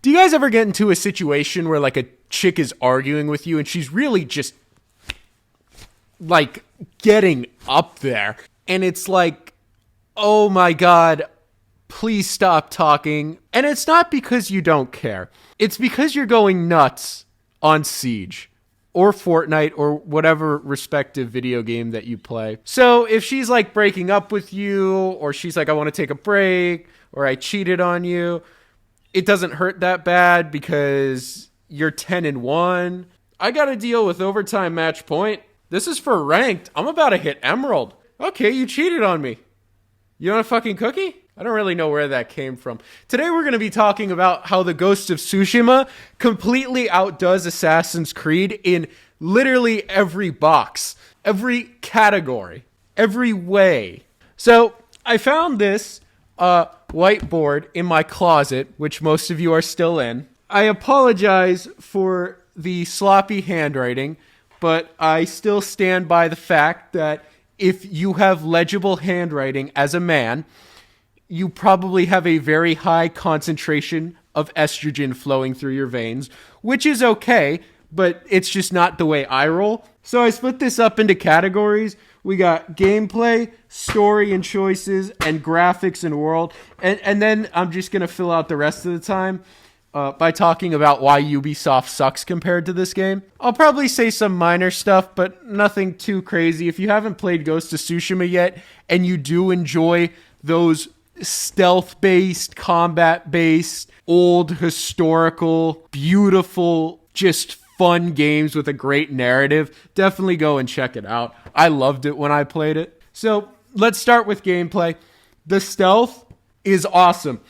Do you guys ever get into a situation where like a chick is arguing with you and she's really just like getting up there and it's like, oh my God, please stop talking. And it's not because you don't care. It's because you're going nuts on Siege or Fortnite or whatever respective video game that you play. So if she's like breaking up with you or she's like, I want to take a break or I cheated on you, it doesn't hurt that bad because you're 10-1. I got to deal with overtime match point. This is for ranked. I'm about to hit Emerald. Okay, you cheated on me. You want a fucking cookie? I don't really know where that came from. Today we're going to be talking about how the Ghost of Tsushima completely outdoes Assassin's Creed in literally every box, every category, every way. So I found this whiteboard in my closet, which most of you are still in. I apologize for the sloppy handwriting, but I still stand by the fact that if you have legible handwriting as a man, you probably have a very high concentration of estrogen flowing through your veins, which is okay, but it's just not the way I roll. So I split this up into categories. We got gameplay, story and choices, and graphics and world. And then I'm just going to fill out the rest of the time by talking about why Ubisoft sucks compared to this game. I'll probably say some minor stuff, but nothing too crazy. If you haven't played Ghost of Tsushima yet, and you do enjoy those stealth-based, combat-based, old, historical, beautiful, just fun games with a great narrative, definitely go and check it out. I loved it when I played it. So let's start with gameplay. The stealth is awesome.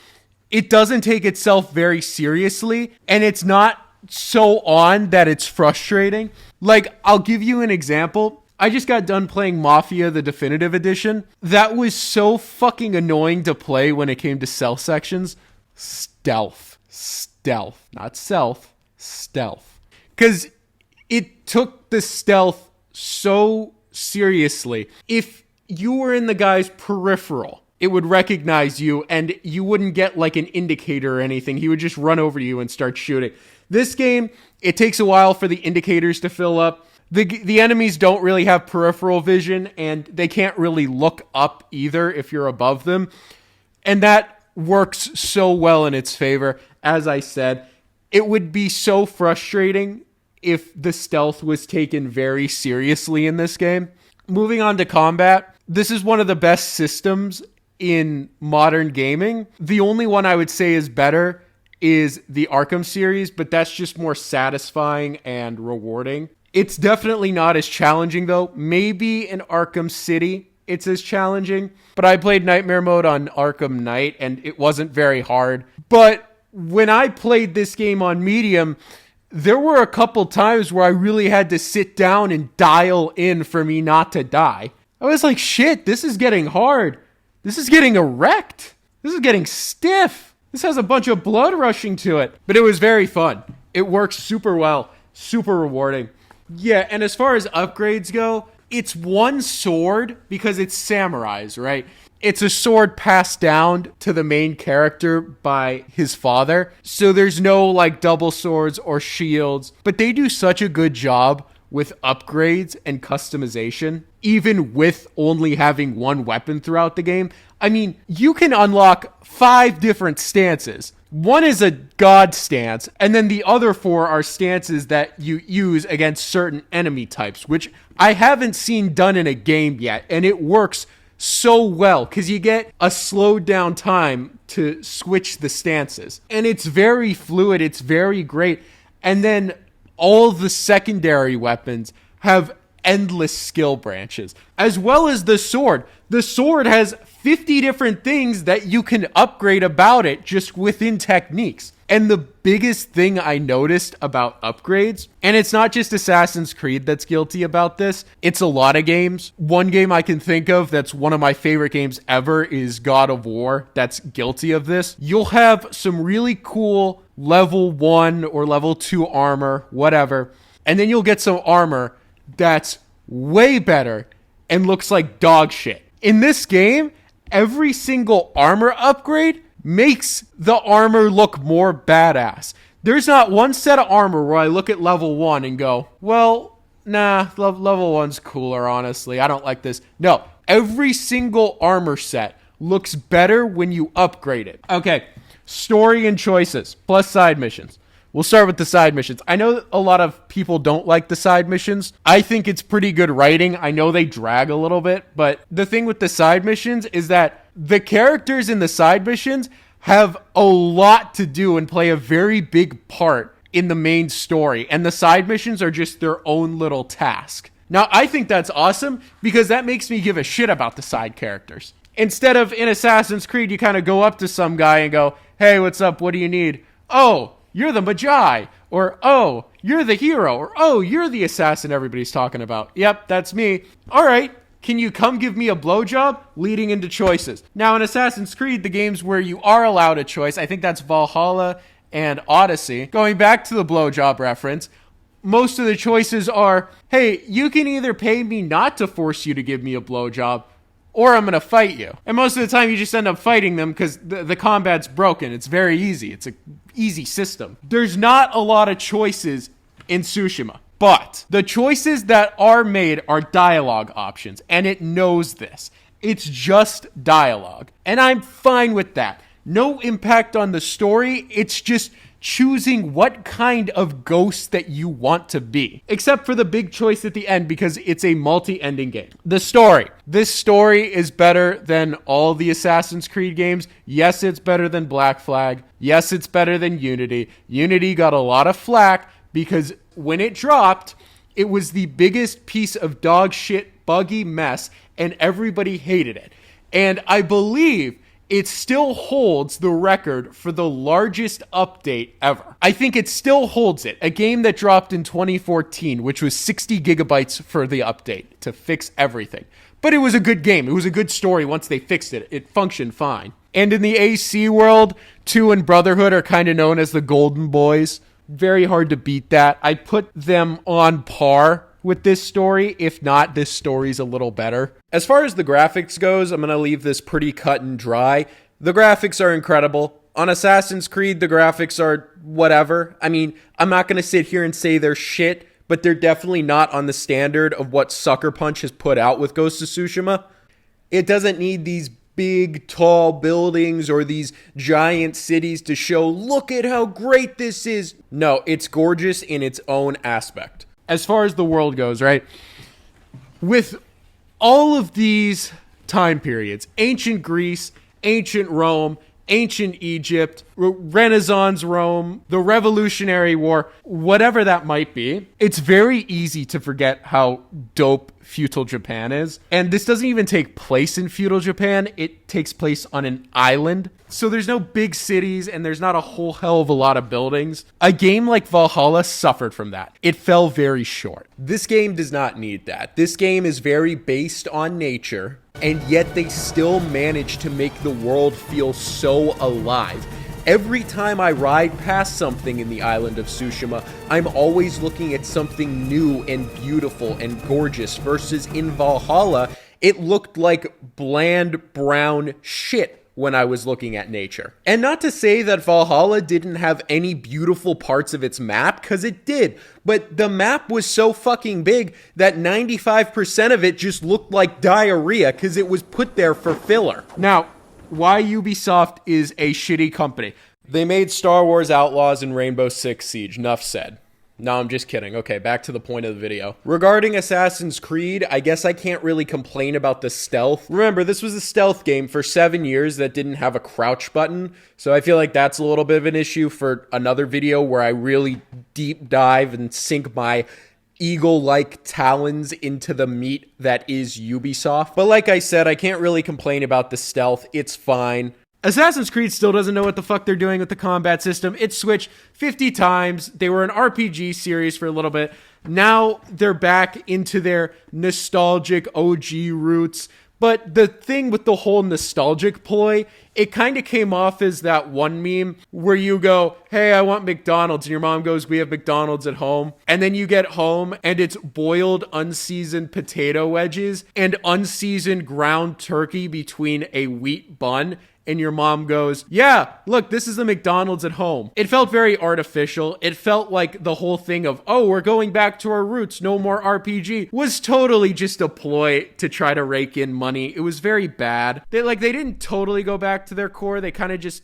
It doesn't take itself very seriously, and it's not so on that it's frustrating. Like, I'll give you an example. I just got done playing Mafia, the Definitive Edition. That was so fucking annoying to play when it came to stealth sections. Stealth. Not self. Stealth. Because it took the stealth so seriously. If you were in the guy's peripheral, it would recognize you and you wouldn't get like an indicator or anything. He would just run over you and start shooting. This game, it takes a while for the indicators to fill up. The enemies don't really have peripheral vision and they can't really look up either if you're above them. And that works so well in its favor. As I said, it would be so frustrating if the stealth was taken very seriously in this game. Moving on to combat, this is one of the best systems in modern gaming. The only one I would say is better is the Arkham series, but that's just more satisfying and rewarding. It's definitely not as challenging though. Maybe in Arkham City it's as challenging, but I played Nightmare Mode on Arkham Knight and it wasn't very hard. But when I played this game on medium, there were a couple times where I really had to sit down and dial in for me not to die. I was like, shit, this is getting hard. This is getting erect. This is getting stiff. This has a bunch of blood rushing to it. But it was very fun. It works super well. Super rewarding. Yeah, and as far as upgrades go, it's one sword because it's samurais, right? It's a sword passed down to the main character by his father. So there's no like double swords or shields, but they do such a good job with upgrades and customization, even with only having one weapon throughout the game. I mean, you can unlock 5 different stances. One is a god stance, and then the other 4 are stances that you use against certain enemy types, which I haven't seen done in a game yet, and it works so well because you get a slowed down time to switch the stances. And it's very fluid, it's very great. And then all the secondary weapons have endless skill branches, as well as the sword. The sword has 50 different things that you can upgrade about it just within techniques. And the biggest thing I noticed about upgrades, and it's not just Assassin's Creed that's guilty about this, it's a lot of games. One game I can think of that's one of my favorite games ever is God of War that's guilty of this. You'll have some really cool level 1 or level 2 armor, whatever, and then you'll get some armor that's way better and looks like dog shit. In this game, every single armor upgrade makes the armor look more badass. There's not one set of armor where I look at level 1 and go, well, nah, level 1's cooler, honestly. I don't like this. No, every single armor set looks better when you upgrade it. Okay, story and choices, plus side missions. We'll start with the side missions. I know a lot of people don't like the side missions. I think it's pretty good writing. I know they drag a little bit, but the thing with the side missions is that the characters in the side missions have a lot to do and play a very big part in the main story, and the side missions are just their own little task. Now, I think that's awesome because that makes me give a shit about the side characters. Instead of in Assassin's Creed, you kind of go up to some guy and go, hey, what's up? What do you need? Oh, you're the Magi, or, oh, you're the hero, or, oh, you're the assassin everybody's talking about. Yep, that's me. All right, can you come give me a blowjob? Leading into choices. Now, in Assassin's Creed, the games where you are allowed a choice, I think that's Valhalla and Odyssey. Going back to the blowjob reference, most of the choices are, hey, you can either pay me not to force you to give me a blowjob, or I'm going to fight you. And most of the time, you just end up fighting them because the combat's broken. It's very easy. It's an easy system. There's not a lot of choices in Tsushima, but the choices that are made are dialogue options, and it knows this. It's just dialogue, and I'm fine with that. No impact on the story. It's just choosing what kind of ghost that you want to be. Except for the big choice at the end because it's a multi-ending game. The story. This story is better than all the Assassin's Creed games. Yes, it's better than Black Flag. Yes, it's better than Unity. Unity got a lot of flack because when it dropped, it was the biggest piece of dog shit buggy mess and everybody hated it. And I believe it still holds the record for the largest update ever. I think it still holds it. A game that dropped in 2014, which was 60 gigabytes for the update to fix everything. But it was a good game. It was a good story once they fixed it. It functioned fine. And in the AC world, 2 and Brotherhood are kind of known as the Golden Boys. Very hard to beat that. I put them on par with this story. If not, this story's a little better. As far as the graphics goes, I'm going to leave this pretty cut and dry. The graphics are incredible. On Assassin's Creed, the graphics are whatever. I mean, I'm not going to sit here and say they're shit, but they're definitely not on the standard of what Sucker Punch has put out with Ghost of Tsushima. It doesn't need these big, tall buildings or these giant cities to show, look at how great this is. No, it's gorgeous in its own aspect. As far as the world goes, right? With all of these time periods, ancient Greece, ancient Rome, ancient Egypt, Renaissance Rome, the Revolutionary War, whatever that might be, it's very easy to forget how dope feudal Japan is. And this doesn't even take place in feudal Japan. It takes place on an island. So there's no big cities and there's not a whole hell of a lot of buildings. A game like Valhalla suffered from that. It fell very short. This game does not need that. This game is very based on nature, and yet they still manage to make the world feel so alive. Every time I ride past something in the island of Tsushima, I'm always looking at something new and beautiful and gorgeous, versus in Valhalla, it looked like bland brown shit when I was looking at nature. And not to say that Valhalla didn't have any beautiful parts of its map, because it did, but the map was so fucking big that 95% of it just looked like diarrhea because it was put there for filler. Now, why Ubisoft is a shitty company. They made Star Wars Outlaws and Rainbow Six Siege, enough said. No, I'm just kidding. Okay, back to the point of the video. Regarding Assassin's Creed, I guess I can't really complain about the stealth. Remember, this was a stealth game for 7 years that didn't have a crouch button, so I feel like that's a little bit of an issue for another video where I really deep dive and sink my eagle-like talons into the meat that is Ubisoft. But like I said, I can't really complain about the stealth. It's fine. Assassin's Creed still doesn't know what the fuck they're doing with the combat system. It switched 50 times. They were an RPG series for a little bit. Now they're back into their nostalgic OG roots. But the thing with the whole nostalgic ploy, it kind of came off as that one meme where you go, hey, I want McDonald's. And your mom goes, we have McDonald's at home. And then you get home and it's boiled, unseasoned potato wedges and unseasoned ground turkey between a wheat bun. and your mom goes, yeah, look, this is the McDonald's at home. It felt very artificial. It felt like the whole thing of, oh, we're going back to our roots, no more RPG, was totally just a ploy to try to rake in money. It was very bad. They didn't totally go back to their core. They kind of just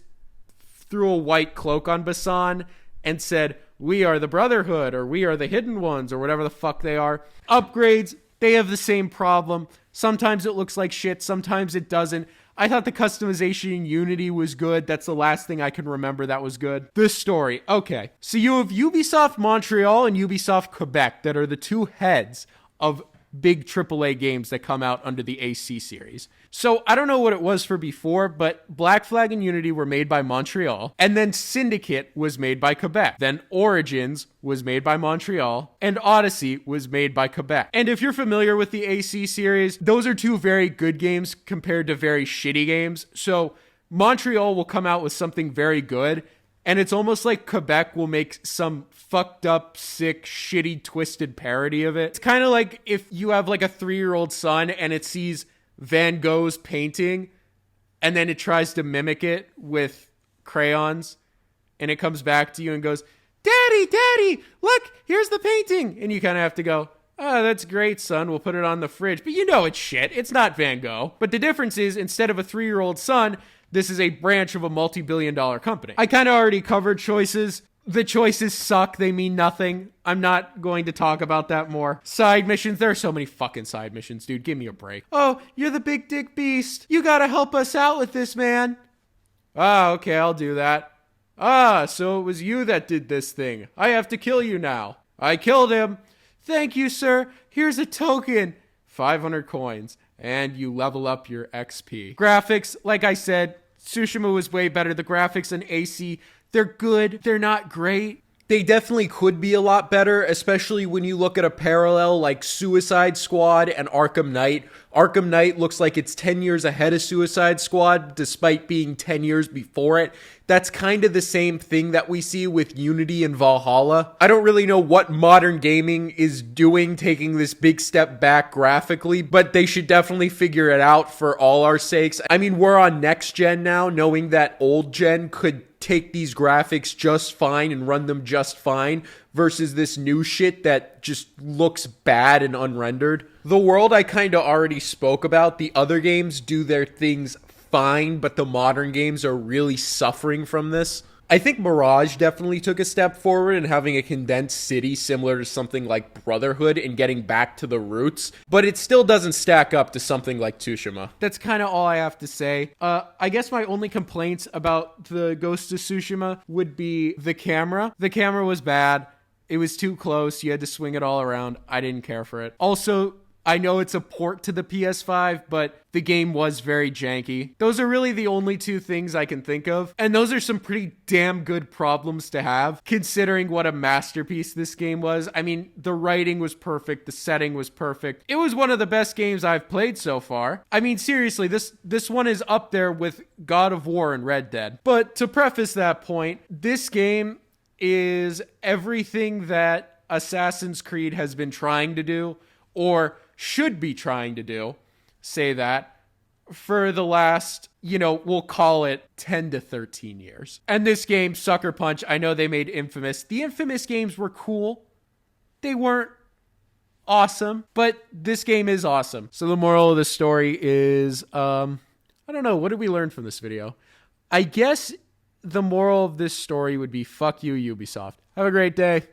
threw a white cloak on Basan and said, we are the Brotherhood, or we are the Hidden Ones, or whatever the fuck they are. Upgrades, they have the same problem. Sometimes it looks like shit, sometimes it doesn't. I thought the customization in Unity was good. That's the last thing I can remember that was good. The story. Okay. So you have Ubisoft Montreal and Ubisoft Quebec that are the two heads of big AAA games that come out under the AC series. So I don't know what it was for before, but Black Flag and Unity were made by Montreal, and then Syndicate was made by Quebec. Then Origins was made by Montreal, and Odyssey was made by Quebec. And if you're familiar with the AC series, those are two very good games compared to very shitty games. So Montreal will come out with something very good, and it's almost like Quebec will make some fucked up, sick, shitty, twisted parody of it. It's kind of like if you have like a 3-year-old son and it sees Van Gogh's painting and then it tries to mimic it with crayons and it comes back to you and goes, Daddy, look, here's the painting. And you kind of have to go, oh, that's great, son. We'll put it on the fridge. But you know it's shit. It's not Van Gogh. But the difference is, instead of a 3-year-old son, this is a branch of a multi-billion-dollar company. I kind of already covered choices. The choices suck. They mean nothing. I'm not going to talk about that more. Side missions. There are so many fucking side missions, dude. Give me a break. Oh, you're the big dick beast. You gotta help us out with this, man. Ah, okay, I'll do that. Ah, so it was you that did this thing. I have to kill you now. I killed him. Thank you, sir. Here's a token. 500 coins. And you level up your XP. Graphics, like I said, Tsushima was way better. The graphics in AC, they're good. They're not great. They definitely could be a lot better, especially when you look at a parallel like Suicide Squad and Arkham Knight. Arkham Knight looks like it's 10 years ahead of Suicide Squad, despite being 10 years before it. That's kind of the same thing that we see with Unity and Valhalla. I don't really know what modern gaming is doing, taking this big step back graphically, but they should definitely figure it out for all our sakes. I mean, we're on next gen now, knowing that old gen could take these graphics just fine and run them just fine versus this new shit that just looks bad and unrendered. The world I kind of already spoke about. The other games do their things fine, but the modern games are really suffering from this. I think Mirage definitely took a step forward in having a condensed city similar to something like Brotherhood and getting back to the roots, but it still doesn't stack up to something like Tsushima. That's kind of all I have to say. I guess my only complaints about the Ghost of Tsushima would be the camera. The camera was bad. It was too close. You had to swing it all around. I didn't care for it. Also, I know it's a port to the PS5, but the game was very janky. Those are really the only two things I can think of. And those are some pretty damn good problems to have, considering what a masterpiece this game was. I mean, the writing was perfect. The setting was perfect. It was one of the best games I've played so far. I mean, seriously, this one is up there with God of War and Red Dead. But to preface that point, this game is everything that Assassin's Creed has been trying to do, or should be trying to do, say that, for the last, we'll call it 10 to 13 years. And this game, Sucker Punch, I know they made Infamous. The Infamous games were cool. They weren't awesome, but this game is awesome. So the moral of the story is, I don't know, what did we learn from this video? I guess the moral of this story would be, fuck you, Ubisoft. Have a great day.